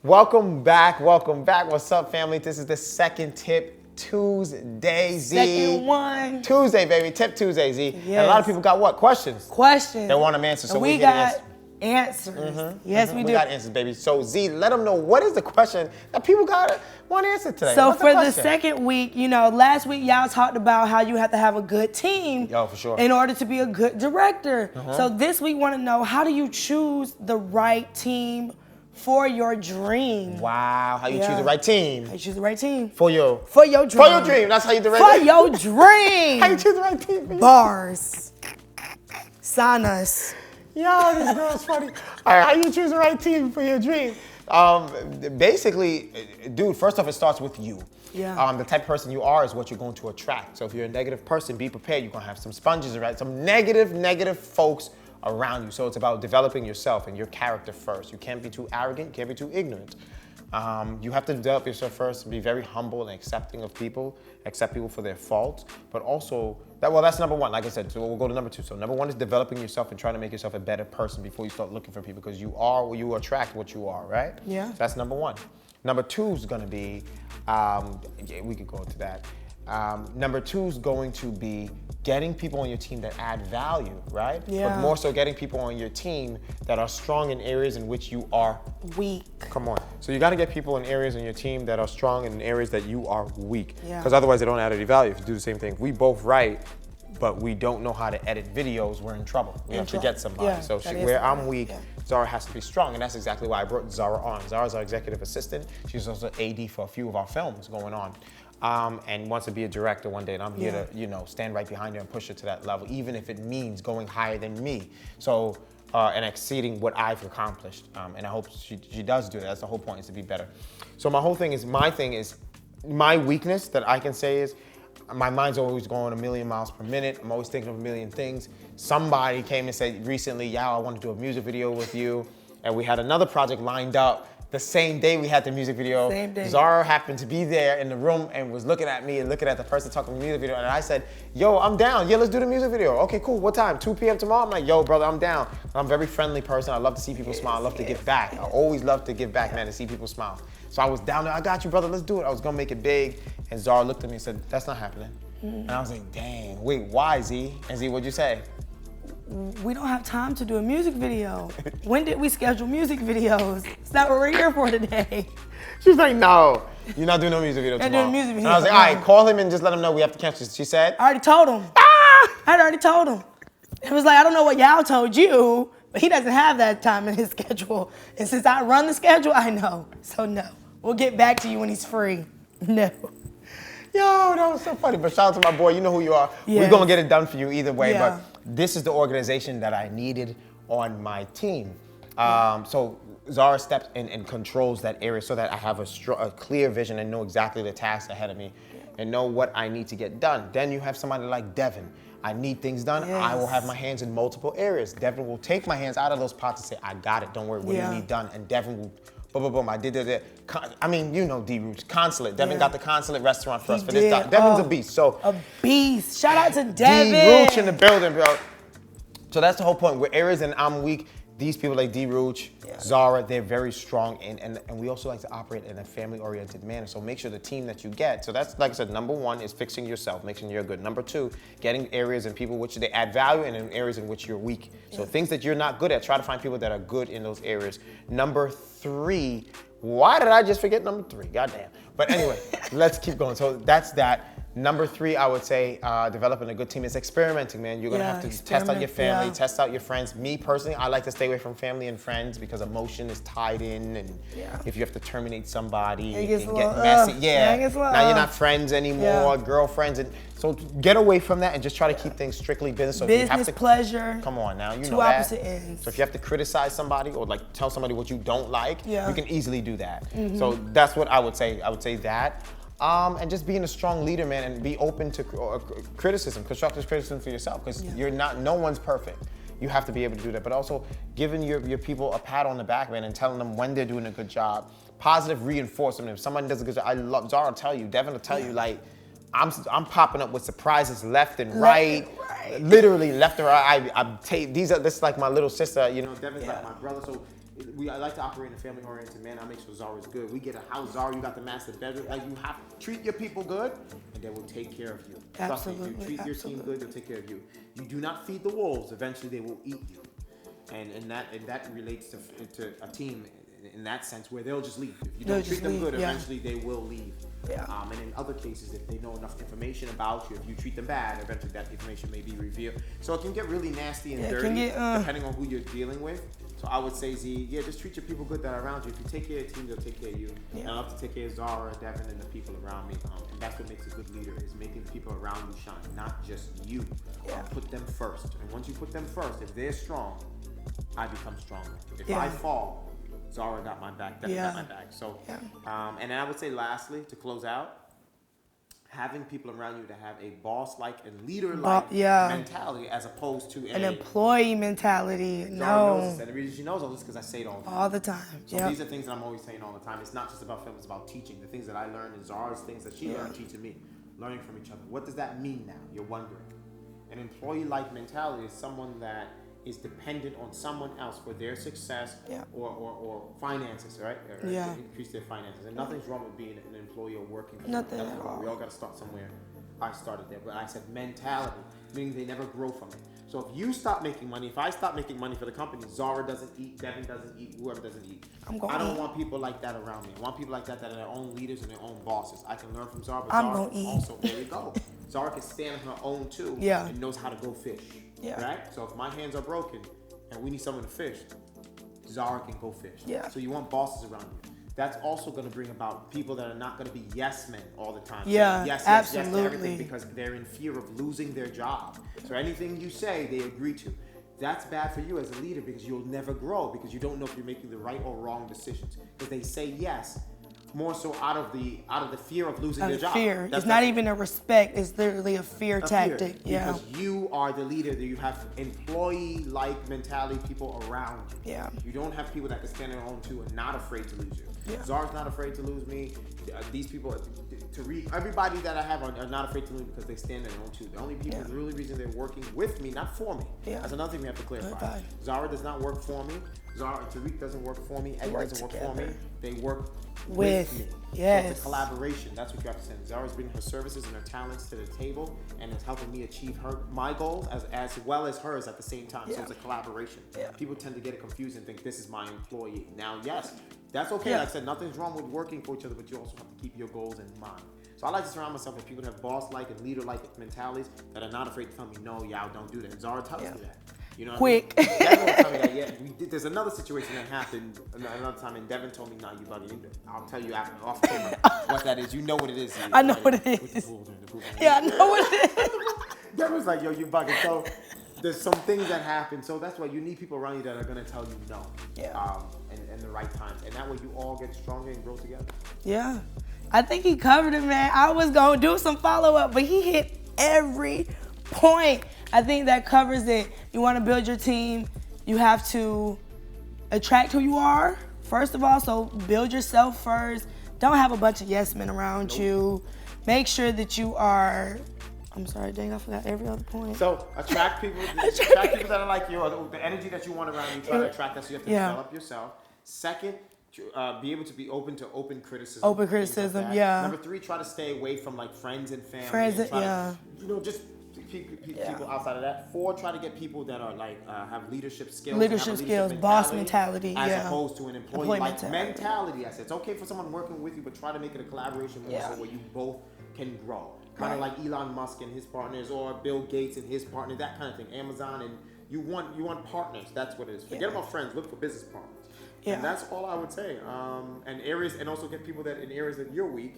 Welcome back. What's up, family? This is the second Tip Tuesday, Z. Second one. Tuesday, baby. Tip Tuesday, Z. Yes. And a lot of people got what? Questions. Questions. They want them answered. So and we get got answers. Yes, we do. We got answers, baby. So, Z, let them know what is the question that people want answered today. So What's for the question? second week, last week y'all talked about how you have to have a good team for sure. in order to be a good director. So this week want to know, how do you choose the right team for your dream? Wow, how you choose the right team. How you choose the right team. For your dream. For your dream. That's how you direct For it. your dream. How you choose the right team, baby. Bars. Sign us. Yo, this girl's funny. All right, how you choose the right team for your dream? Basically, dude, first off, it starts with you. Yeah. The type of person you are is what you're going to attract. So if you're a negative person, be prepared. You're going to have some sponges around, some negative folks around you. So it's about developing yourself and your character first. You can't be too arrogant. You can't be too ignorant. You have to develop yourself first and be very humble and accepting of people, accept people for their faults, but also, that's number one, like I said, so we'll go to number two. So number one is developing yourself and trying to make yourself a better person before you start looking for people, because you attract what you are, right? Yeah. So that's number one. Number two is gonna be, we could go into that. Number two is going to be getting people on your team that add value, right? Yeah. But more so getting people on your team that are strong in areas in which you are weak. Come on. So you got to get people in areas in your team that are strong and in areas that you are weak. Yeah. Because otherwise they don't add any value. If you do the same thing, if we both write, but we don't know how to edit videos, we're in trouble. We have to get somebody. Yeah, so where I'm weak, Zara has to be strong. And that's exactly why I brought Zara on. Zara's our executive assistant. She's also AD for a few of our films going on. And wants to be a director one day, and I'm here to, stand right behind her and push her to that level, even if it means going higher than me. So, and exceeding what I've accomplished. And I hope she does do that. That's the whole point, is to be better. So my thing is, my weakness that I can say is, my mind's always going a million miles per minute. I'm always thinking of a million things. Somebody came and said recently, I want to do a music video with you. And we had another project lined up. The same day we had the music video, Zara happened to be there in the room and was looking at me and looking at the person talking the music video. And I said, yo, I'm down. Yeah, let's do the music video. Okay, cool. What time? 2 p.m. tomorrow? I'm like, yo, brother, I'm down. I'm a very friendly person. I love to see people smile. I love to give back. I always love to give back, man, to see people smile. So I was down there. I got you, brother. Let's do it. I was going to make it big. And Zara looked at me and said, that's not happening. And I was like, dang, wait, why, Z? And Z, what'd you say? We don't have time to do a music video. When did we schedule music videos? It's not what we're here for today. She was like, no, you're not doing no music video tomorrow. Doing music video. And I was like, all right, call him and just let him know we have to cancel. She said? I already told him. I already told him. It was like, I don't know what y'all told you, but he doesn't have that time in his schedule. And since I run the schedule, I know. So no, we'll get back to you when he's free. No. Yo, that was so funny. But shout out to my boy. You know who you are. Yes. We're going to get it done for you either way. Yeah. But this is the organization that I needed on my team. So Zara steps in and controls that area so that I have a clear vision and know exactly the tasks ahead of me and know what I need to get done. Then you have somebody like Devin. I need things done. Yes. I will have my hands in multiple areas. Devin will take my hands out of those pots and say, I got it. Don't worry. What do you need done? And Devin will boom, boom, boom. I did that. I mean, you know D-Roots. Consulate. Devin got the Consulate restaurant for us for this time. Devin's a beast. So a beast. Shout out to Devin. D-Roots in the building, bro. So that's the whole point. Where areas and I'm weak, these people like D-Rooch, Zara, they're very strong. And we also like to operate in a family-oriented manner. So make sure the team that you get, so that's, like I said, number one is fixing yourself, making sure you're good. Number two, getting areas and people which they add value and in areas in which you're weak. So things that you're not good at, try to find people that are good in those areas. Number three, why did I just forget number three? Goddamn. But anyway, let's keep going. So that's that. Number three, I would say, developing a good team is experimenting, man. You're gonna have to test out your family, test out your friends. Me personally, I like to stay away from family and friends because emotion is tied in, and if you have to terminate somebody, it can get messy. Now you're not friends anymore, girlfriends, and so get away from that and just try to keep things strictly business. So business, if you have to, pleasure. Come on now, you know two that. opposite ends. So if you have to criticize somebody or like tell somebody what you don't like, you can easily do that. So that's what I would say. I would say that. And just being a strong leader, man, and be open to criticism, constructive criticism for yourself, because no one's perfect. You have to be able to do that, but also giving your people a pat on the back, man, and telling them when they're doing a good job. Positive reinforcement. If someone does a good job, I love Zara will tell you, Devin will tell you, like, I'm popping up with surprises left and right. Literally left and right. This is like my little sister, you know, Devin's like my brother, so I like to operate in a family-oriented manner. I make sure Zara's good. We get a house, Zara, you got the master bedroom. Like, you have to treat your people good, and they will take care of you. Absolutely. Trust me, if you treat your team good, they'll take care of you. You do not feed the wolves, eventually they will eat you. And that relates to a team in that sense, where they'll just leave. If you don't treat them good, eventually they will leave. Yeah. And in other cases, if they know enough information about you, if you treat them bad, eventually that information may be revealed. So it can get really nasty and dirty depending on who you're dealing with. So I would say, Z, just treat your people good that are around you. If you take care of your team, they'll take care of you. Yeah. And I love to take care of Zara, Devin, and the people around me. And that's what makes a good leader, is making the people around you shine, not just you. Put them first. And once you put them first, if they're strong, I become stronger. If I fall, Zara got my back, Devin got my back. So, and then I would say lastly, to close out, having people around you that have a boss-like and leader-like mentality, as opposed to an employee mentality. Zara knows this, and the reason she knows all this is because I say it all the time. So these are things that I'm always saying all the time. It's not just about film, it's about teaching. The things that I learned is Zara's things that she learned teaching me. Learning from each other. What does that mean now? You're wondering. An employee-like mentality is someone that is dependent on someone else for their success or finances, right? Or to increase their finances. And nothing's wrong with being an employee or working for nothing at all. We all got to start somewhere. I started there, but I said mentality, meaning they never grow from it. So if you stop making money, if I stop making money for the company, Zara doesn't eat, Devin doesn't eat, whoever doesn't eat. I don't want people like that around me. I want people like that that are their own leaders and their own bosses. I can learn from Zara, but Zara also, there you go. Zara can stand on her own too and knows how to go fish. Right? So if my hands are broken and we need someone to fish, Zara can go fish. So you want bosses around you. That's also going to bring about people that are not going to be yes men all the time. Yes to everything, because they're in fear of losing their job. So anything you say, they agree to. That's bad for you as a leader, because you'll never grow, because you don't know if you're making the right or wrong decisions. Because they say yes more so out of the fear of losing their job. Fear. It's not even a respect. It's literally a fear tactic. Because you are the leader. You have employee-like mentality, people around you. You don't have people that can stand on their own too and not afraid to lose you. Zara's not afraid to lose me. These people, everybody that I have are not afraid to lose because they stand on their own too. The only people, the only reason they're working with me, not for me. That's another thing we have to clarify. Zara does not work for me. Tariq doesn't work for me. Eddie doesn't work for me. They work with me. So it's a collaboration. That's what you have to say. Zara's bringing her services and her talents to the table, and it's helping me achieve my goals as well as hers at the same time. So it's a collaboration. People tend to get it confused and think this is my employee. Now, yes, that's okay. Like I said, nothing's wrong with working for each other, but you also have to keep your goals in mind. So I like to surround myself with people that have boss-like and leader-like mentalities that are not afraid to tell me, no, don't do that. And Zara tells me that. You know Quick. I mean? Devin will tell me that, there's another situation that happened another time, and Devin told me, nah, you bugging. I'll tell you off camera what that is. You know what it is. I know what it is. With the pool. I know what it is. Devin was like, yo, you bugging. So there's some things that happen. So that's why you need people around you that are going to tell you no. And the right times. And that way you all get stronger and grow together. Yeah. I think he covered it, man. I was going to do some follow-up, but he hit every point. I think that covers it. You want to build your team, you have to attract who you are, first of all. So build yourself first. Don't have a bunch of yes men around you. Make sure that you are, I'm sorry, dang, I forgot every other point. So attract people, attract people that are like you, or the energy that you want around you, try to attract that, so you have to develop yourself. Second, be able to be open to open criticism. Open criticism, like Number 3, try to stay away from like friends and family. Just people outside of that. 4, try to get people that are like have leadership skills, boss mentality, as opposed to an employee mentality. I said it's okay for someone working with you, but try to make it a collaboration more so where you both can grow. Kind of like Elon Musk and his partners, or Bill Gates and his partner, that kind of thing. Amazon, and you want partners. That's what it is. Forget about friends. Look for business partners. And that's all I would say. And also get people that in areas that you're weak.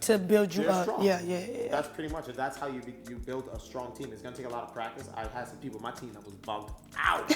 To build you up. Strong. That's pretty much it. That's how you build a strong team. It's gonna take a lot of practice. I had some people on my team that was bugged out.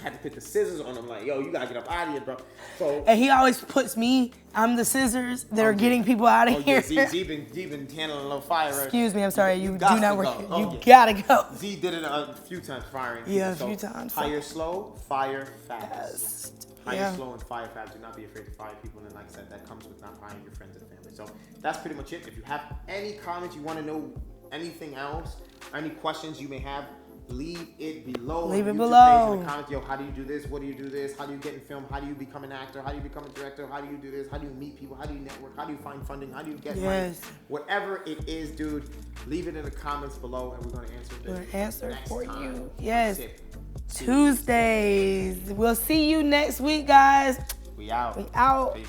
Had to put the scissors on them, like, yo, you gotta get up out of here, bro. So, and he always puts me, I'm the scissors that are getting people out of here. Z been handling a little fire. Excuse me, I'm sorry. You do not work. You gotta go. Z did it a few times, firing. A few times. Hire slow, fire fast. Hire slow and fire fast. Do not be afraid to fire people. And like I said, that comes with not firing your friends and family. So that's pretty much it. If you have any comments, you want to know anything else, any questions you may have, leave it below. Leave it YouTube below. Page in the comments. Yo, how do you do this? What do you do this? How do you get in film? How do you become an actor? How do you become a director? How do you do this? How do you meet people? How do you network? How do you find funding? How do you get money? Whatever it is, dude, leave it in the comments below, and we're gonna answer it. We're gonna answer it for time. you. Yes. Tuesdays. We'll see you next week, guys. We out. We out. Peace.